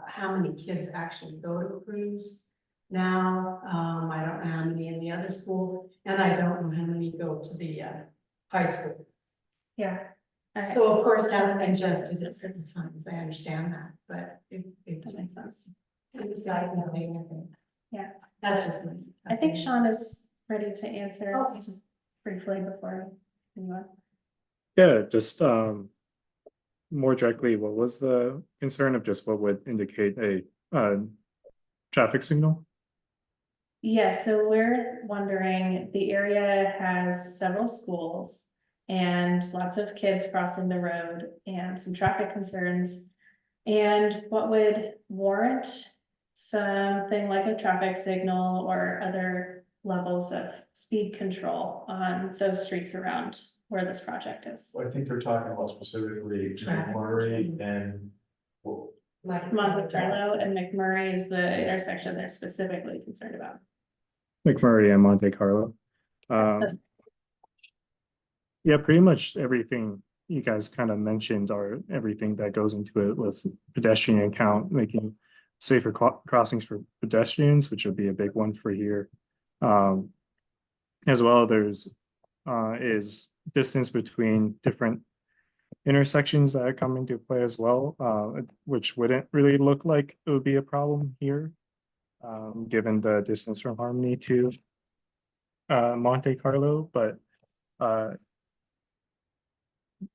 S8: how many kids actually go to Cruz now. I don't know how many in the other school, and I don't know how many go to the high school.
S2: Yeah.
S8: So of course, that's congested at certain times, I understand that, but it
S2: That makes sense.
S8: it's a side thing, I think.
S2: Yeah.
S8: That's just me.
S2: I think Sean is ready to answer
S8: Okay.
S2: just briefly before we move on.
S9: Yeah, just more directly, what was the concern of just what would indicate a traffic signal?
S2: Yeah, so we're wondering, the area has several schools and lots of kids crossing the road and some traffic concerns. And what would warrant something like a traffic signal or other levels of speed control on those streets around where this project is?
S7: I think they're talking about specifically
S8: Traffic.
S7: McMurray and. well,
S2: Monte Carlo and McMurray is the intersection they're specifically concerned about.
S9: McMurray and Monte Carlo.
S2: That's-
S9: Yeah, pretty much everything you guys kind of mentioned are everything that goes into it with pedestrian count, making safer crossings for pedestrians, which would be a big one for here. As well, there's is distance between different intersections that come into play as well, which wouldn't really look like it would be a problem here, given the distance from Harmony to Monte Carlo, but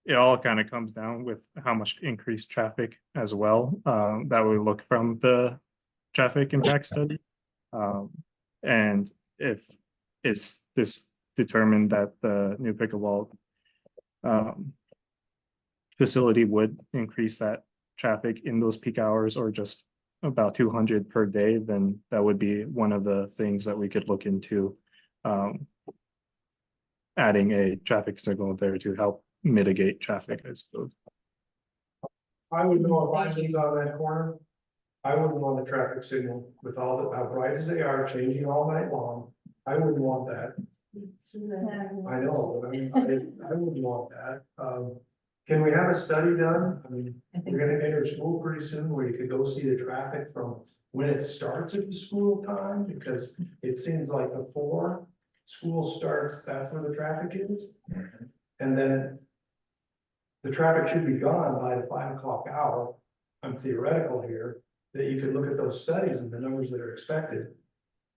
S9: it all kind of comes down with how much increased traffic as well, that we look from the traffic impact study. And if it's this determined that the new pickleball facility would increase that traffic in those peak hours or just about 200 per day, then that would be one of the things that we could look into, adding a traffic signal there to help mitigate traffic, I suppose.
S1: I would know if I lived on that corner, I wouldn't want a traffic signal with all the, how bright as they are, changing all night long. I wouldn't want that. I know, but I mean, I wouldn't want that. Can we have a study done? I mean, we're gonna enter school pretty soon where you could go see the traffic from when it starts at the school time, because it seems like before school starts, that's where the traffic is. And then the traffic should be gone by the 5 o'clock hour. I'm theoretical here, that you could look at those studies and the numbers that are expected.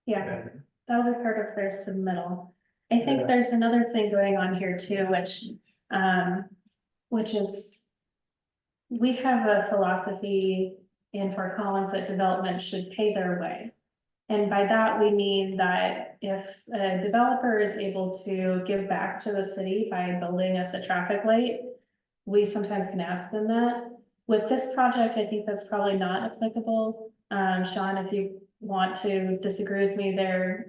S2: Yeah,
S1: And
S2: that'll be part of their submittal. I think
S1: Yeah.
S2: there's another thing going on here too, which is we have a philosophy in Fort Collins that development should pay their way. And by that, we mean that if a developer is able to give back to the city by building us a traffic light, we sometimes can ask them that. With this project, I think that's probably not applicable. Sean, if you want to disagree with me there,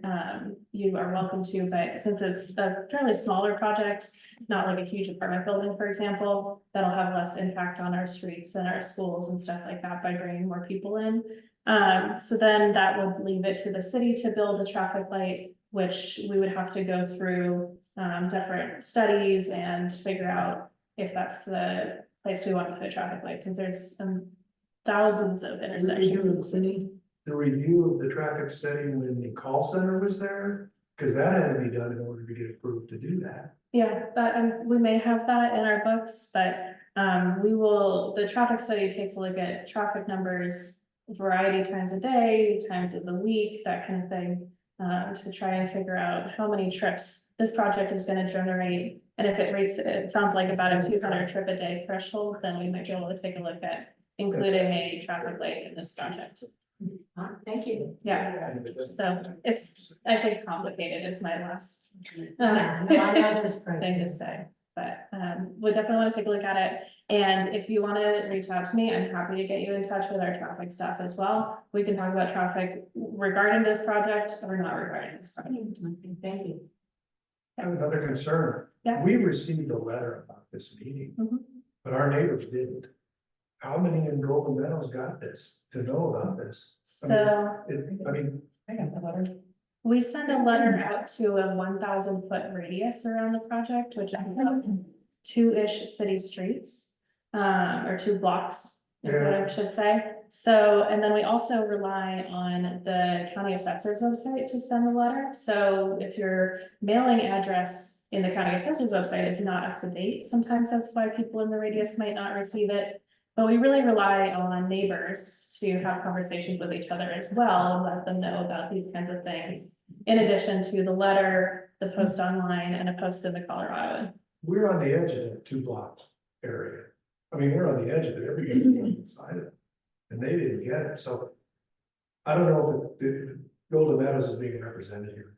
S2: you are welcome to, but since it's a fairly smaller project, not like a huge apartment building, for example, that'll have less impact on our streets and our schools and stuff like that by bringing more people in. So then that would leave it to the city to build a traffic light, which we would have to go through different studies and figure out if that's the place we want to put a traffic light, because there's thousands of intersections in the city.
S1: the review of the traffic study when the call center was there? Cause that had to be done in order to get approved to do that.
S2: Yeah, but we may have that in our books, but we will, the traffic study takes a look at traffic numbers, variety times a day, times of the week, that kind of thing. To try and figure out how many trips this project is gonna generate. And if it rates, it sounds like about a 200 trip a day threshold, then we might be able to take a look at including a traffic light in this project.
S8: Thank you.
S2: Yeah, so it's, I think complicated is my last
S8: Yeah, no, I know it's
S2: thing
S8: great.
S2: to say. But we definitely want to take a look at it. And if you want to reach out to me, I'm happy to get you in touch with our traffic staff as well. We can talk about traffic regarding this project or not regarding this project.
S8: Thank you.
S1: I have another concern.
S2: Yeah.
S1: We received a letter about this meeting,
S2: Mhm.
S1: but our neighbors didn't. How many in Golden Meadows got this, to know about this?
S2: So
S1: I mean,
S3: I got the letter.
S2: we send a letter out to a 1,000 foot radius around the project, which is about 2-ish city streets, or 2 blocks, is what I should say. So, and then we also rely on the county assessor's website to send the letter. So if your mailing address in the county assessor's website is not up to date, sometimes that's why people in the radius might not receive it. But we really rely on neighbors to have conversations with each other as well, and let them know about these kinds of things. In addition to the letter, the post online, and a post in the Colorado.
S1: we're on the edge of that 2 block area. I mean, we're on the edge of it, everybody's on the side of it. And they didn't get it, so. I don't know if the Golden Meadows is being represented here.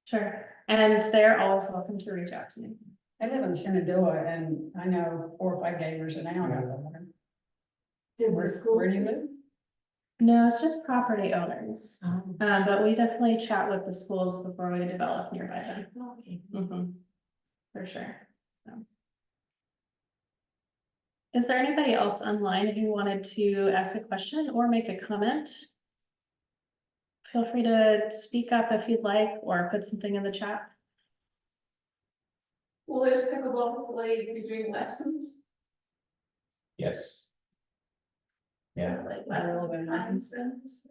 S2: Sure, and they're always welcome to reach out to me.
S3: I live in Shenandoah and I know 4 or 5 neighbors and I don't have the letter.
S8: Did
S3: Where,
S8: the school?
S3: where do you live?
S2: No, it's just property owners,
S8: Um,
S2: but we definitely chat with the schools before we develop nearby them.
S8: okay.
S2: For sure, so. Is there anybody else online who wanted to ask a question or make a comment? Feel free to speak up if you'd like, or put something in the chat.
S10: Well, there's pickleball facility be doing lessons.
S5: Yes. Yeah,
S10: Like
S3: Relevant
S10: lessons.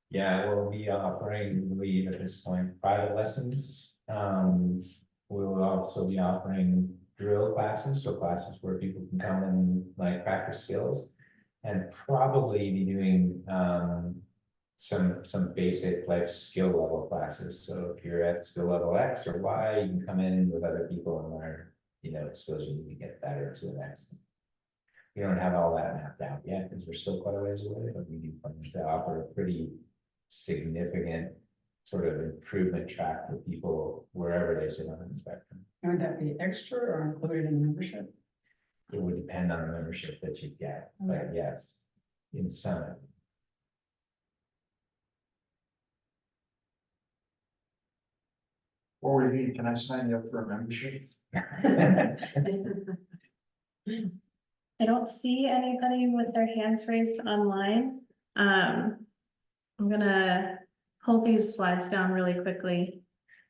S5: yeah, we'll be offering, I believe at this point, private lessons. We'll also be offering drill classes, so classes where people can come and like practice skills. And probably be doing some basic like skill level classes. So if you're at skill level X or Y, you can come in with other people and learn, you know, skills you need to get better to the next. We don't have all that mapped out yet because we're still quite a ways away, but we do plan to offer a pretty significant sort of improvement track for people wherever they sit on the spectrum.
S3: And would that be extra or included in membership?
S5: It would depend on the membership that you get, but yes, in some.
S7: What do you need? Can I sign you up for a membership?
S2: I don't see anybody with their hands raised online. I'm gonna pull these slides down really quickly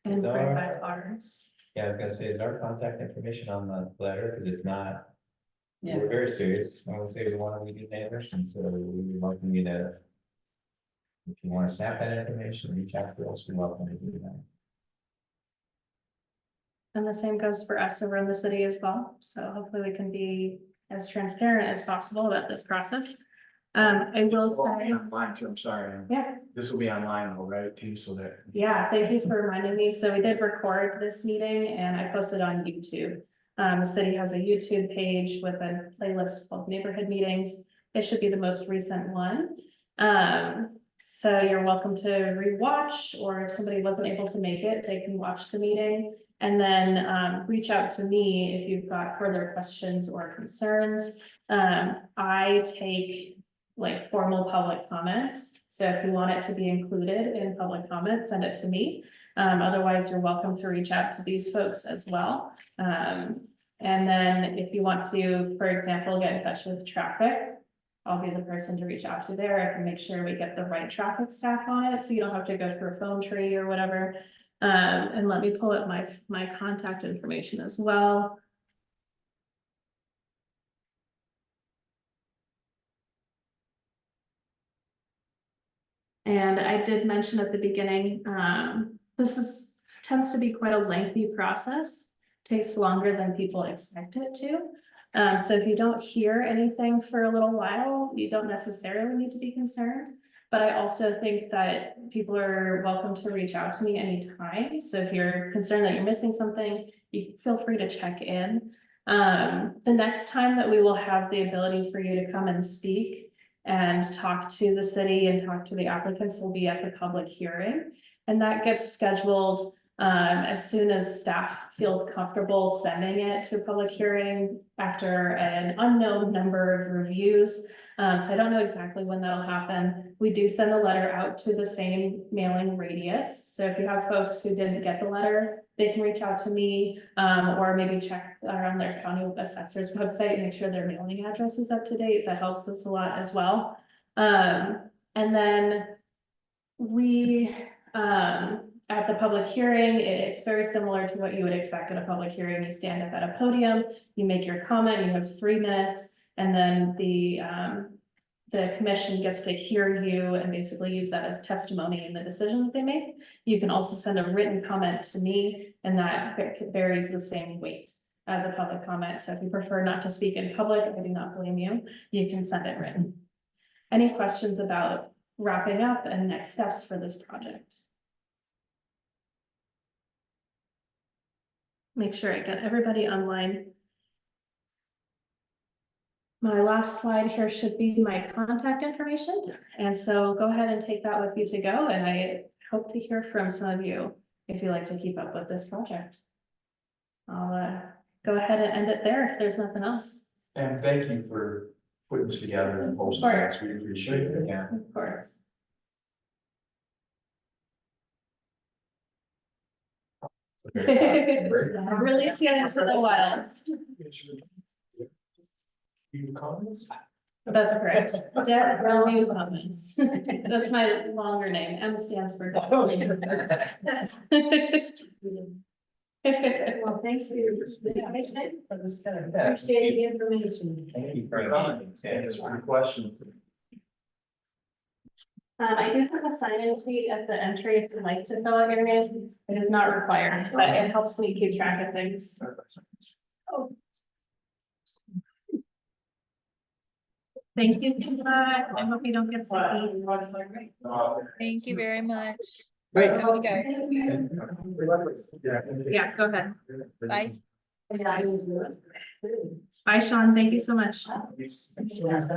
S2: and
S5: Is
S2: bring
S5: our-
S2: back ours.
S5: Yeah, I was gonna say, is our contact information on the letter? Because if not,
S3: Yeah.
S5: we're very serious. I would say we want to be neighbors, and so we would welcome you to. If you want to snap that information, reach out to us, we welcome you to do that.
S2: And the same goes for us over in the city as well. So hopefully we can be as transparent as possible about this process. I will say,
S7: Online too, I'm sorry.
S2: yeah,
S7: This will be online though, right, too, so that.
S2: yeah, thank you for reminding me. So we did record this meeting and I posted on YouTube. The city has a YouTube page with a playlist called Neighborhood Meetings. It should be the most recent one. So you're welcome to rewatch, or if somebody wasn't able to make it, they can watch the meeting. And then reach out to me if you've got further questions or concerns. I take like formal public comment. So if you want it to be included in public comment, send it to me. Otherwise, you're welcome to reach out to these folks as well. And then if you want to, for example, get in touch with traffic, I'll be the person to reach out to there. I can make sure we get the right traffic staff on it, so you don't have to go through a phone tree or whatever. And let me pull up my contact information as well. And I did mention at the beginning, tends to be quite a lengthy process, takes longer than people expect it to. So if you don't hear anything for a little while, you don't necessarily need to be concerned. But I also think that people are welcome to reach out to me anytime. So if you're concerned that you're missing something, you feel free to check in. The next time that we will have the ability for you to come and speak and talk to the city and talk to the applicants will be at the public hearing. And that gets scheduled as soon as staff feels comfortable sending it to a public hearing after an unknown number of reviews. So I don't know exactly when that'll happen. We do send a letter out to the same mailing radius. So if you have folks who didn't get the letter, they can reach out to me or maybe check on their county assessor's website, make sure their mailing address is up to date. That helps us a lot as well. And then we, at the public hearing, it's very similar to what you would expect at a public hearing. You stand up at a podium, you make your comment, you have 3 minutes, and then the commission gets to hear you and basically use that as testimony in the decision that they make. You can also send a written comment to me, and that varies the same weight as a public comment. So if you prefer not to speak in public, I do not blame you. You can send it written. Any questions about wrapping up and next steps for this project? Make sure I get everybody online. My last slide here should be my contact information. And so go ahead and take that with you to go. And I hope to hear from some of you if you like to keep up with this project. I'll go ahead and end it there if there's nothing else.
S7: And thank you for putting this together and posting this. We appreciate it. Yeah.
S2: Of course. Release you into the wilds.
S1: Comments?
S2: That's correct. Deb Romeo Cummins. That's my longer name. M stands for.
S8: Well, thanks for your information.
S3: For this kind of.
S8: Appreciate the information.
S5: Thank you for coming.
S7: Thanks for your question.
S2: I do have a sign-in sheet at the entry if you'd like to fill out your name. It is not required, but it helps me keep track of things. Oh. Thank you. I hope you don't get sick.
S4: Thank you very much.
S2: Great.
S4: I'm gonna go.
S2: Yeah, go ahead.
S4: Bye.
S2: Bye, Sean. Thank you so much.
S8: Good job.